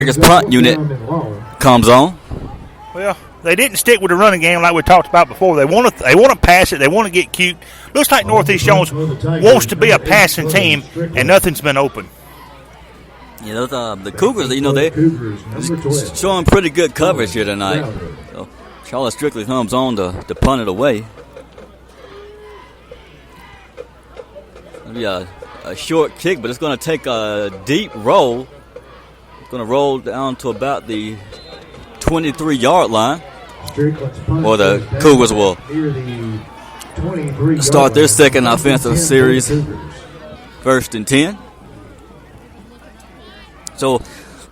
Tigers punt unit comes on. Well, they didn't stick with the running game like we talked about before. They want to pass it. They want to get cute. Looks like Northeast Jones wants to be a passing team, and nothing's been open. You know, the Cougars, they're showing pretty good coverage here tonight. So Charlotte Strictly comes on to punt it away. It'll be a short kick, but it's going to take a deep roll. It's going to roll down to about the 23-yard line. Or the Cougars will start their second offensive series, 1st and 10. So,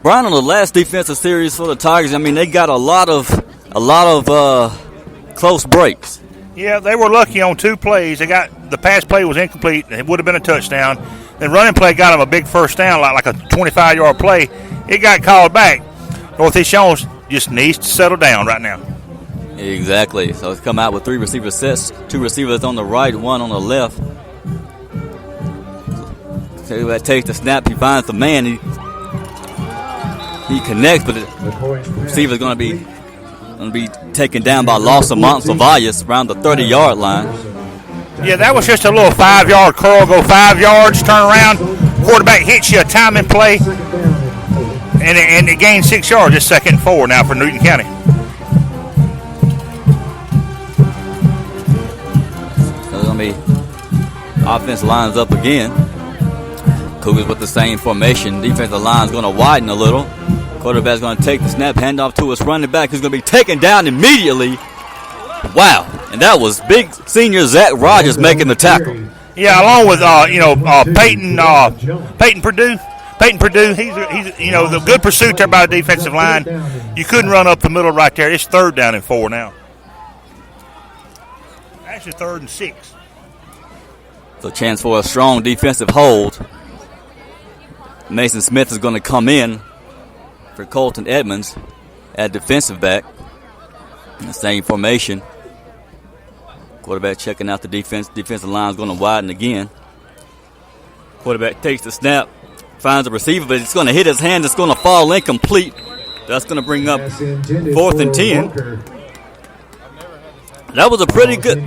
Brian, on the last defensive series for the Tigers, I mean, they got a lot of close breaks. Yeah, they were lucky on 2 plays. The pass play was incomplete. It would have been a touchdown. The running play got them a big first down, like a 25-yard play. It got called back. Northeast Jones just needs to settle down right now. Exactly. So it's come out with 3 receiver sets, 2 receivers on the right, 1 on the left. So that takes the snap. He finds the man. He connects, but the receiver's going to be taken down by loss of Montalvalles around the 30-yard line. Yeah, that was just a little 5-yard curl. Go 5 yards, turn around. Quarterback hits you a timing play, and it gained 6 yards. Just 2nd and 4 now for Newton County. Offense lines up again. Cougars with the same formation. Defensive line's going to widen a little. Quarterback's going to take the snap, hand off to his running back, who's going to be taken down immediately. Wow. And that was big senior Zach Rogers making the tackle. Yeah, along with Peyton Purdue. Peyton Purdue, he's the good pursuit there by the defensive line. You couldn't run up the middle right there. It's 3rd down and 4 now. Actually 3rd and 6. So chance for a strong defensive hold. Mason Smith is going to come in for Colton Edmonds at defensive back. In the same formation. Quarterback checking out the defense. Defensive line is going to widen again. Quarterback takes the snap, finds the receiver, but it's going to hit his hand. It's going to fall incomplete. That's going to bring up 4th and 10. That was a pretty good,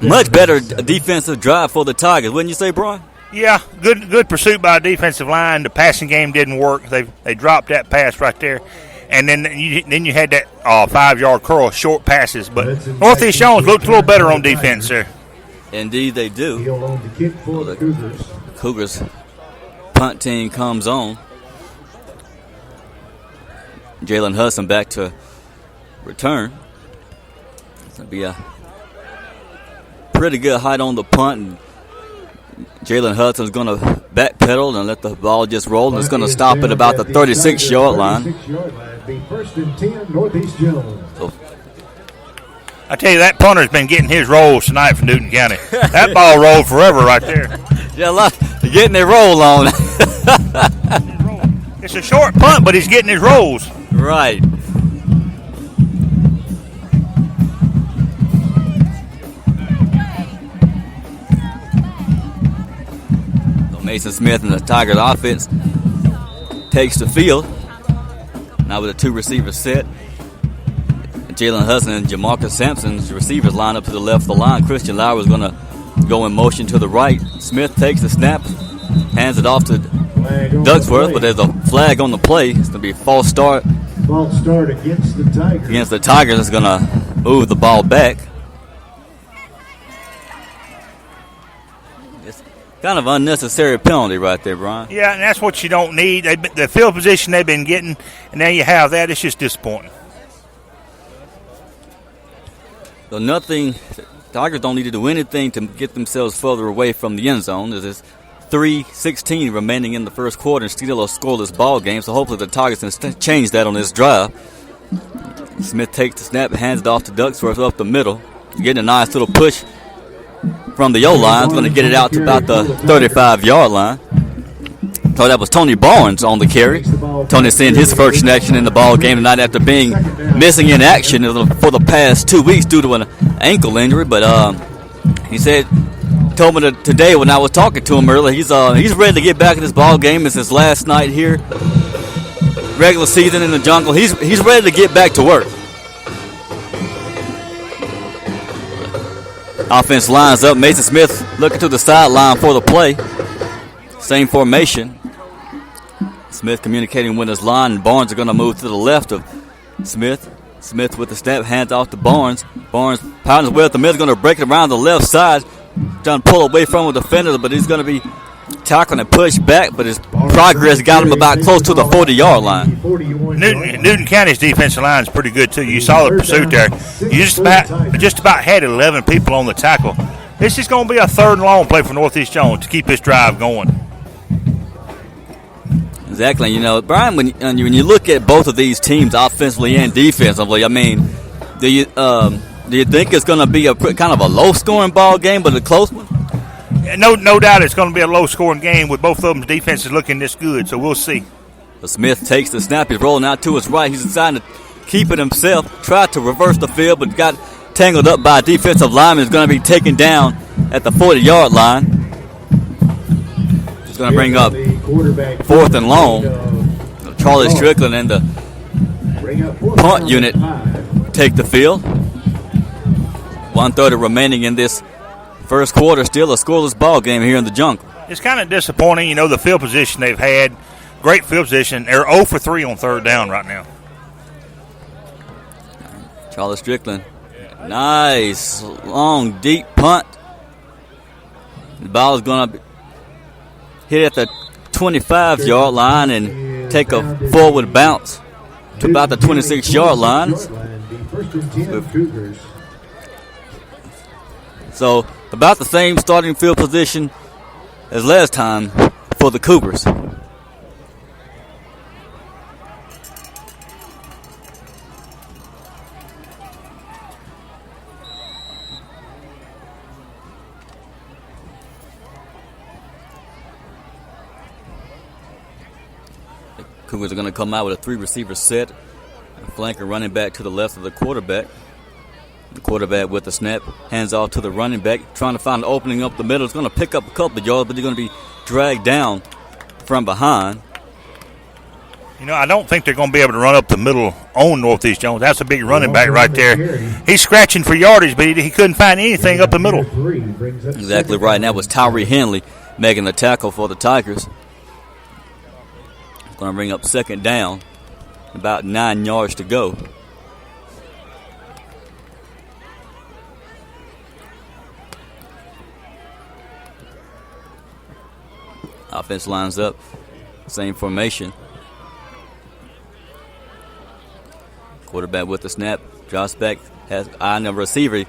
much better defensive drive for the Tigers, wouldn't you say, Brian? Yeah, good pursuit by a defensive line. The passing game didn't work. They dropped that pass right there, and then you had that 5-yard curl, short passes. But Northeast Jones looked a little better on defense there. Indeed, they do. The Cougars punt team comes on. Jalen Hudson back to return. It's going to be a pretty good height on the punt. And Jalen Hudson's going to backpedal and let the ball just roll. And it's going to stop at about the 36-yard line. So, I tell you, that punter's been getting his rolls tonight for Newton County. That ball rolled forever right there. Yeah, getting their roll on. It's a short punt, but he's getting his rolls. Right. Mason Smith and the Tigers offense takes the field. Now with a 2 receiver set. Jalen Hudson and Jamarcus Sampson's receivers line up to the left of the line. Christian Lauer is going to go in motion to the right. Smith takes the snap, hands it off to Ducksworth, but there's a flag on the play. It's going to be a false start. False start against the Tigers. Against the Tigers, is going to move the ball back. Kind of unnecessary penalty right there, Brian. Yeah, and that's what you don't need. The field position they've been getting, and now you have that. It's just disappointing. So nothing, Tigers don't need to do anything to get themselves further away from the end zone. There's 3:16 remaining in the first quarter and still a scoreless ball game, so hopefully the Tigers can change that on this drive. Smith takes the snap, hands it off to Ducksworth up the middle. Getting a nice little push from the O-line. Going to get it out to about the 35-yard line. So that was Tony Barnes on the carry. Tony seeing his first connection in the ball game tonight after being missing in action for the past 2 weeks due to an ankle injury. But he told me today when I was talking to him earlier, he's ready to get back in this ball game. It's his last night here regular season in the jungle. He's ready to get back to work. Offense lines up. Mason Smith looking to the sideline for the play. Same formation. Smith communicating with his line, and Barnes are going to move to the left of Smith. Smith with the snap, hands off to Barnes. Barnes pounding his way up the middle, going to break it around the left side. Trying to pull away from a defender, but he's going to be tackling and pushed back, but his progress got him about close to the 40-yard line. Newton County's defensive line is pretty good, too. You saw the pursuit there. You just about had 11 people on the tackle. This is going to be a third and long play for Northeast Jones to keep this drive going. Exactly. You know, Brian, when you look at both of these teams offensively and defensively, I mean, do you think it's going to be a kind of a low-scoring ball game, but a close one? No doubt it's going to be a low-scoring game with both of them's defenses looking this good, so we'll see. But Smith takes the snap. He's rolling out to his right. He's deciding to keep it himself, tried to reverse the field, but got tangled up by a defensive lineman. Is going to be taken down at the 40-yard line. It's going to bring up 4th and long. Charlie Strickland and the punt unit take the field. 1:30 remaining in this first quarter. Still a scoreless ball game here in the jungle. It's kind of disappointing, you know, the field position they've had. Great field position. They're 0 for 3 on third down right now. Charlie Strickland. Nice, long, deep punt. The ball is going to hit at the 25-yard line and take a forward bounce to about the 26-yard line. So about the same starting field position as last time for the Cougars. Cougars are going to come out with a 3-receiver set. A flanker running back to the left of the quarterback. The quarterback with the snap, hands off to the running back, trying to find an opening up the middle. It's going to pick up a couple of yards, but he's going to be dragged down from behind. You know, I don't think they're going to be able to run up the middle on Northeast Jones. That's a big running back right there. He's scratching for yardage, but he couldn't find anything up the middle. Exactly right. And that was Tyree Henley making the tackle for the Tigers. Going to bring up 2nd down, about 9 yards to go. Offense lines up, same formation. Quarterback with the snap, drops back, has eye on the receiver,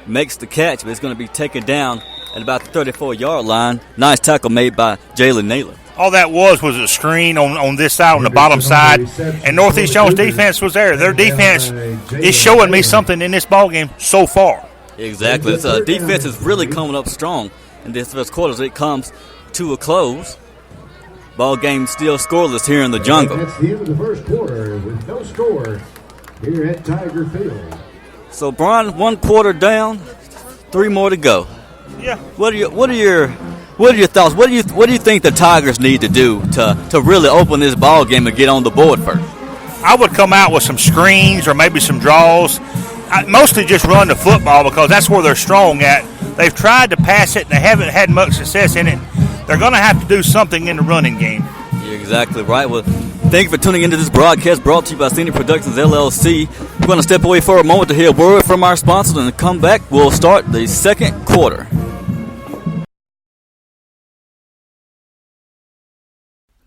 makes the catch, but it's going to be taken down at about the 34-yard line. Nice tackle made by Jalen Naylor. All that was a screen on this side, on the bottom side, and Northeast Jones' defense was there. Their defense is showing me something in this ballgame so far. Exactly. This defense is really coming up strong in this first quarter as it comes to a close. Ball game still scoreless here in the jungle. That's the end of the first quarter with no score here at Tiger Field. So, Brian, 1 quarter down, 3 more to go. Yeah. What are your thoughts? What do you think the Tigers need to do to really open this ball game and get on the board first? I would come out with some screens or maybe some draws. Mostly just run the football because that's where they're strong at. They've tried to pass it and they haven't had much success in it. They're going to have to do something in the running game. You're exactly right. Well, thank you for tuning into this broadcast brought to you by Scenic Productions, LLC. We're going to step away for a moment to hear a word from our sponsors and come back. We'll start the second quarter.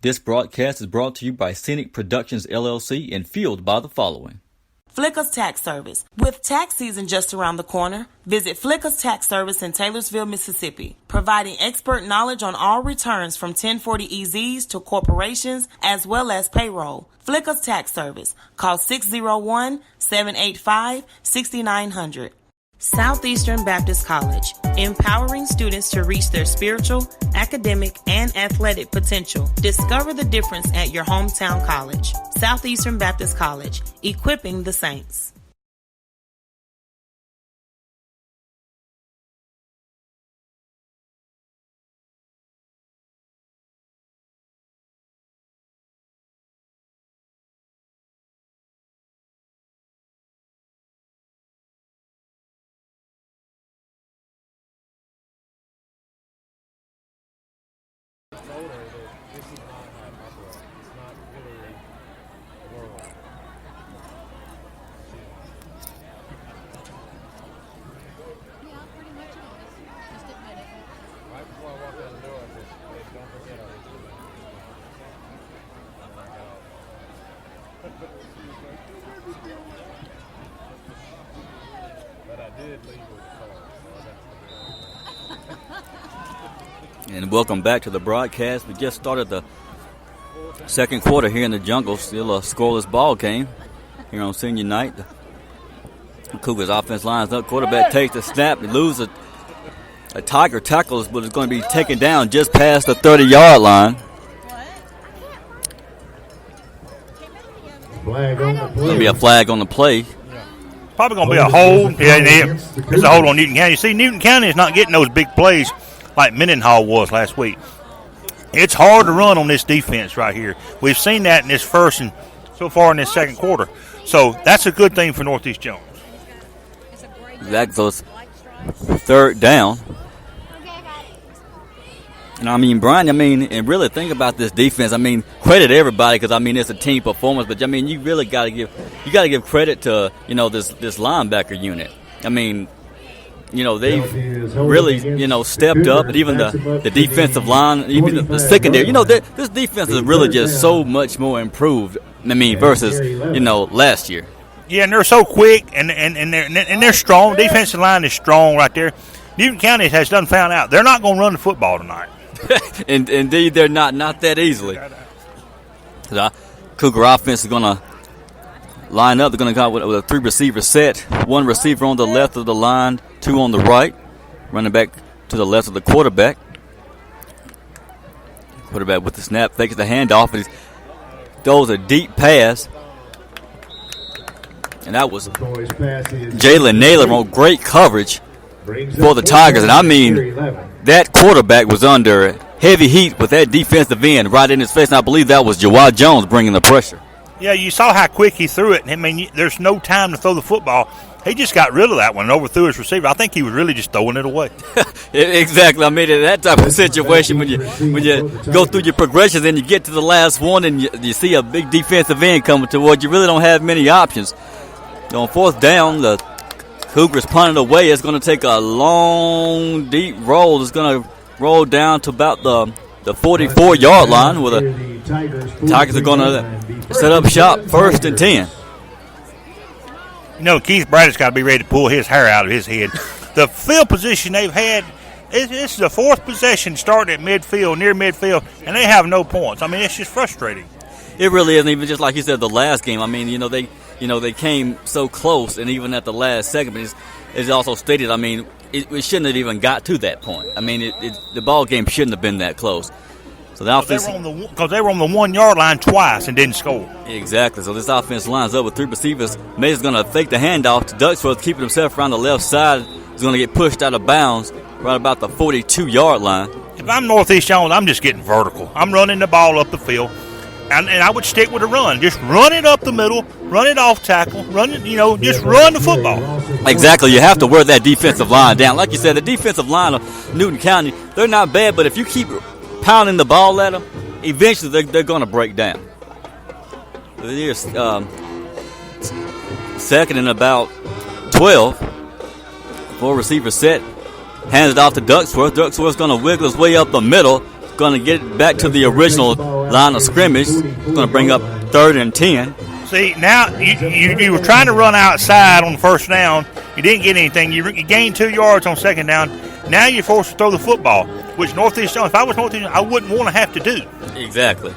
This broadcast is brought to you by Scenic Productions, LLC and fueled by the following. Flicker's Tax Service. With tax season just around the corner, visit Flicker's Tax Service in Taylorsville, Mississippi, providing expert knowledge on all returns from 1040EZs to corporations as well as payroll. Flicker's Tax Service. Call 601-785-6900. Southeastern Baptist College, empowering students to reach their spiritual, academic, and athletic potential. Discover the difference at your hometown college. Southeastern Baptist College, equipping the saints. And welcome back to the broadcast. We just started the second quarter here in the jungle. Still a scoreless ball game here on senior night. The Cougars offense lines up. Quarterback takes the snap. They lose a Tiger tackles, but it's going to be taken down just past the 30-yard line. Flag on the play. Going to be a flag on the play. Probably going to be a hold. Yeah, it's a hold on Newton County. See, Newton County is not getting those big plays like Mendenhall was last week. It's hard to run on this defense right here. We've seen that in this first and so far in this second quarter. So that's a good thing for Northeast Jones. That goes third down. And I mean, Brian, and really think about this defense. Credit everybody because it's a team performance. But you really got to give credit to this linebacker unit. They've really stepped up, and even the defensive line, even the secondary. This defense is really just so much more improved. Versus last year. Yeah, and they're so quick, and they're strong. Defensive line is strong right there. Newton County has done found out they're not going to run the football tonight. Indeed, they're not that easily. The Cougar offense is going to line up. They're going to go with a 3-receiver set. One receiver on the left of the line, two on the right. Running back to the left of the quarterback. Quarterback with the snap, fakes the handoff, and he throws a deep pass. And that was Jalen Naylor on great coverage for the Tigers. And that quarterback was under heavy heat with that defensive end right in his face. And I believe that was Jawad Jones bringing the pressure. Yeah, you saw how quick he threw it. There's no time to throw the football. He just got rid of that one and overthrew his receiver. I think he was really just throwing it away. Exactly. In that type of situation, when you go through your progressions and you get to the last one and you see a big defensive end coming towards you, really don't have many options. On fourth down, the Cougars punted away. It's going to take a long, deep roll. It's going to roll down to about the 44-yard line where the Tigers are going to set up shop, 1st and 10. Keith Braddock's got to be ready to pull his hair out of his head. The field position they've had, this is the fourth possession starting at midfield, near midfield, and they have no points. It's just frustrating. It really isn't, even just like you said, the last game. They came so close, and even at the last segment, it's also stated, it shouldn't have even got to that point. The ball game shouldn't have been that close. So the offense, because they were on the 1-yard line twice and didn't score. Exactly. So this offense lines up with 3 receivers. Mays is going to fake the handoff to Ducksworth, keeping himself around the left side. He's going to get pushed out of bounds right about the 42-yard line. If I'm Northeast Jones, I'm just getting vertical. I'm running the ball up the field. And I would stick with a run. Just run it up the middle, run it off tackle, just run the football. Exactly. You have to wear that defensive line down. Like you said, the defensive line of Newton County, they're not bad, but if you keep pounding the ball at them, eventually they're going to break down. Here's second and about 12. 4 receiver set. Hands it off to Ducksworth. Ducksworth's going to wiggle his way up the middle. Going to get back to the original line of scrimmage. Going to bring up 3rd and 10. See, now you were trying to run outside on the first down. You didn't get anything. You gained 2 yards on second down. Now you're forced to throw the football, which Northeast Jones, if I was Northeast Jones, I wouldn't want to have to do. Exactly.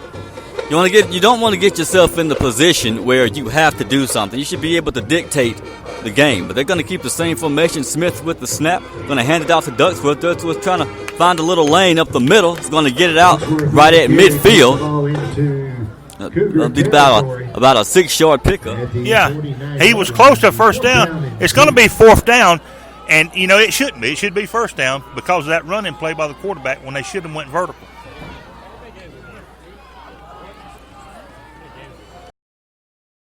You don't want to get yourself in the position where you have to do something. You should be able to dictate the game. But they're going to keep the same formation. Smith with the snap. Going to hand it off to Ducksworth. Ducksworth trying to find a little lane up the middle. He's going to get it out right at midfield. About a 6-yard pickup. Yeah, he was close to first down. It's going to be 4th down, and it shouldn't be. It should be first down because of that running play by the quarterback when they should have went vertical.